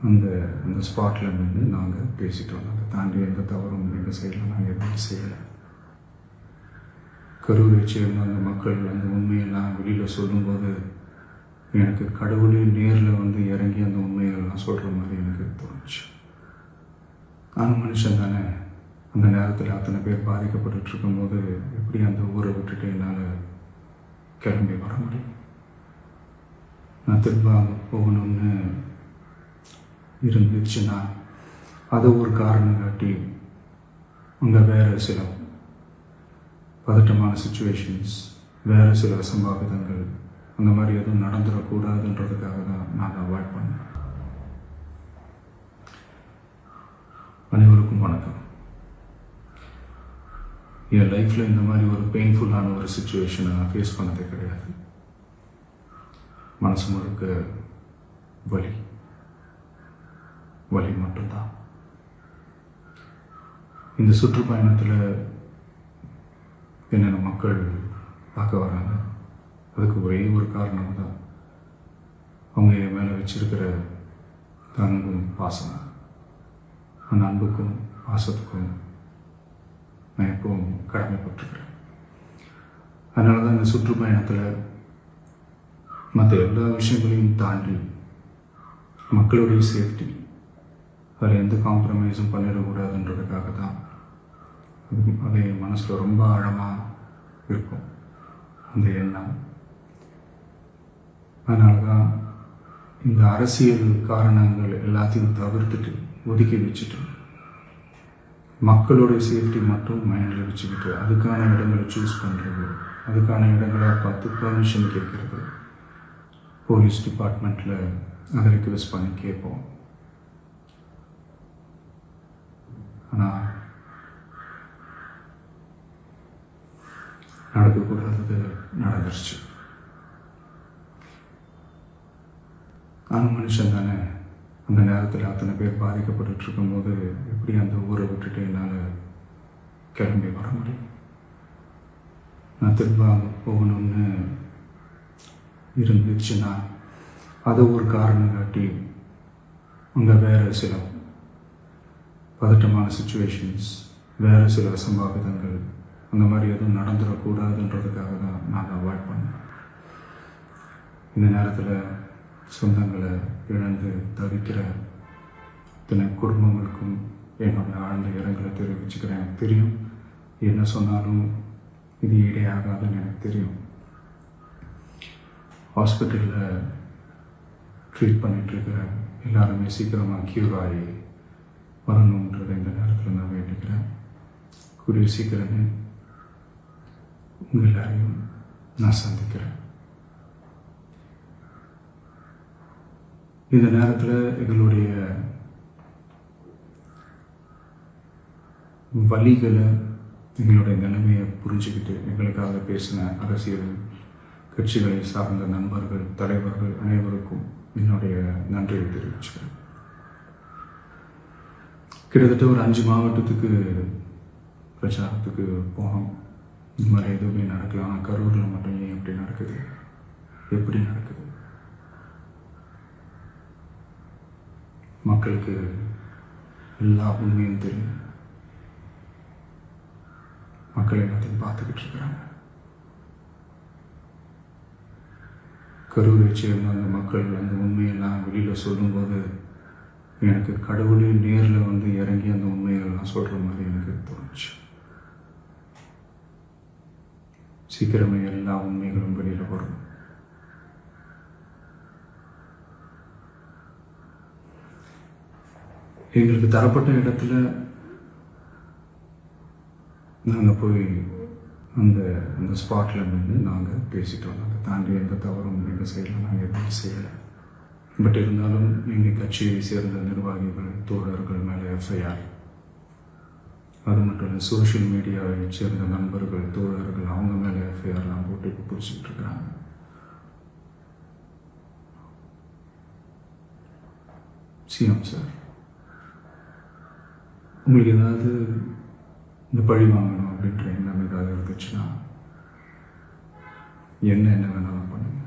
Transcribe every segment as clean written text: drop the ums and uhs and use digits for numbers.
அந்த அந்த ஸ்பாட்டில் நின்று நாங்கள் பேசிட்டோம். அதை தாண்டி எந்த தவறும் எங்கள் சைடில் நாங்கள் எதுவும் செய்யலை. கரூரை சேர்ந்த அந்த மக்கள் அந்த உண்மையெல்லாம் வெளியில் சொல்லும்போது எனக்கு கடவுளே நேரில் வந்து இறங்கி அந்த உண்மைகள்லாம் சொல்கிற மாதிரி எனக்கு தோணுச்சு. நானும் மனுஷன் தானே. அந்த நேரத்தில் அத்தனை பேர் பாதிக்கப்பட்டு இருக்கும்போது எப்படி அந்த ஊரை விட்டுட்டு என்னால் கிளம்பி வர முடியும்? நான் திரும்ப அங்கே போகணும்னு இருந்துச்சுன்னா அதை ஒரு காரணம் காட்டி அங்கே வேறு சில பதட்டமான சுச்சுவேஷன்ஸ், வேறு சில அசம்பாவிதங்கள் அந்த மாதிரி எதுவும் நடந்துடக்கூடாதுன்றதுக்காக தான் நான் அவாய்ட் பண்ணேன். அனைவருக்கும் வணக்கம். என் லைஃப்பில் இந்த மாதிரி ஒரு பெயின்ஃபுல்லான ஒரு சுச்சுவேஷனை நான் ஃபேஸ் பண்ணதே கிடையாது. மனசு முழுக்க வலி மட்டும்தான். இந்த சுற்றுப்பயணத்தில் என்னென்ன மக்கள் பார்க்க வராங்க, அதுக்கு ஒரே ஒரு காரணம் தான் அவங்க என் மேலே வச்சிருக்கிற அன்பும் பாசம். அந்த அன்புக்கும் பாசத்துக்கும் நான் எப்பவும் கடமைப்பட்டிருக்கிறேன். அதனால தான் இந்த சுற்றுப்பயணத்தில் மற்ற எல்லா விஷயங்களையும் தாண்டி மக்களுடைய சேஃப்டி, அதில் எந்த காம்ப்ரமைஸும் பண்ணிடக்கூடாதுன்றதுக்காக தான் அது என் மனசில் ரொம்ப ஆழமாக இருக்கும் அந்த எண்ணம். அதனால தான் இந்த அரசியல் காரணங்கள் எல்லாத்தையும் தவிர்த்துட்டு ஒதுக்கி வச்சுட்டு மக்களுடைய சேஃப்டி மட்டும் மைண்டில் வச்சுக்கிட்டு அதுக்கான இடங்களை சூஸ் பண்ணுறது, அதுக்கான இடங்களை பார்த்து பர்மிஷன் கேட்குறது, போலீஸ் டிபார்ட்மெண்ட்டில் அதை ரிக்வெஸ்ட் பண்ணி கேட்போம். ஆனால் நடக்கக்கூடாதது நடந்துருச்சு. நானும் மனுஷன் தானே. அந்த நேரத்தில் அத்தனை பேர் பாதிக்கப்பட்டு இருக்கும்போது எப்படி அந்த ஊரை விட்டுட்டு என்னால் கிளம்பி வர முடியும்? நான் திரும்ப அங்கே போகணும்னு இருந்துச்சுன்னா அதை ஒரு காரணம் காட்டி அங்கே வேறு சில பதட்டமான சுச்சுவேஷன்ஸ், வேறு சில அசம்பாவிதங்கள் அந்த மாதிரி எதுவும் நடந்துடக்கூடாதுன்றதுக்காக தான் நான் அவாய்ட் பண்ணேன். இந்த நேரத்தில் சொந்தங்களை இழந்து தவிக்கிற இத்தனை குடும்பங்களுக்கும் என்னுடைய ஆழ்ந்த இரங்கலை தெரிவிச்சுக்கிறேன். எனக்கு தெரியும் என்ன சொன்னாலும் இது ஈடையாகாதுன்னு எனக்கு தெரியும். ஹாஸ்பிட்டலில் ட்ரீட் பண்ணிகிட்ருக்கிற எல்லாருமே சீக்கிரமாக க்யூர் ஆகி வரணுன்றதை இந்த நேரத்தில் நான் வேண்டிக்கிறேன். கூடிய சீக்கிரமே உங்கள் எல்லாரையும் நான் சந்திக்கிறேன். இந்த நேரத்தில் எங்களுடைய வலிகளை, எங்களுடைய நிலைமையை புரிஞ்சுக்கிட்டு எங்களுக்காக பேசின அரசியல் கட்சிகளை சார்ந்த நண்பர்கள், தலைவர்கள் அனைவருக்கும் என்னுடைய நன்றியை தெரிவிச்சுக்கிறேன். கிட்டத்தட்ட ஒரு 5 மாவட்டத்துக்கு பிரச்சாரத்துக்கு போனோம். இந்த மாதிரி எதுவுமே நடக்கல. ஆனால் கரூரில் மட்டும் ஏன் எப்படி நடக்குது, எப்படி நடக்குது? மக்களுக்கு எல்லா உண்மையும் தெரியும். மக்கள் எல்லாத்தையும் பார்த்துக்கிட்டு இருக்கிறாங்க. கரூரை சேர்ந்த அந்த மக்கள் அந்த உண்மையெல்லாம் வெளியில் சொல்லும்போது எனக்கு கடவுளே நேரில் வந்து இறங்கி அந்த உண்மைகள்லாம் சொல்கிற மாதிரி எனக்கு தோணுச்சு. சீக்கிரமே எல்லா உண்மைகளும் வெளியில் வரும். எங்களுக்கு தரப்பட்ட இடத்துல நாங்கள் போய் அந்த அந்த ஸ்பாட்டில் நின்று நாங்கள் பேசிட்டோம். அதை தாண்டி எந்த தவறும் எங்கள் சைடில் நாங்கள் எதுவும் செய்யலை. பட் இருந்தாலும் எங்கள் கட்சியை சேர்ந்த நிர்வாகிகள், தோழர்கள் மேலே எஃப்ஐஆர், அது மட்டும் இல்லை சோஷியல் மீடியாவை சேர்ந்த நண்பர்கள், தோழர்கள் அவங்க மேலே எஃப்ஐஆர்லாம் போட்டு இப்போ பிடிச்சிட்டு இருக்கிறாங்க. சிஎம் சார், உங்களுக்கு ஏதாவது இந்த பழி வாங்கணும் அப்படின்ற எண்ணம் ஏதாவது இருந்துச்சுன்னா என்ன வேணாலும் பண்ணுங்க.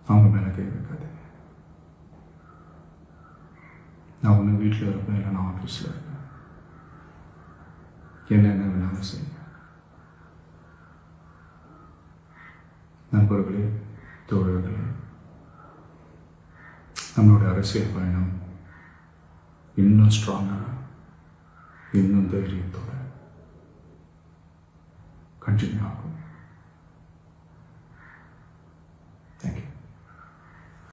அவங்க மேலே கை வைக்காது. நான் ஒன்று வீட்டில் இருப்பேன், இல்லை நான் ஆஃபீஸில் இருப்பேன். என்னென்ன வேணாலும் செய்யுங்க. நண்பர்களே, தோழர்களே, நம்மளுடைய அரசியல் பயணம் இன்னும் ஸ்ட்ராங்காக, இன்னும் தைரியத்தோட கண்டினியூ ஆகும்.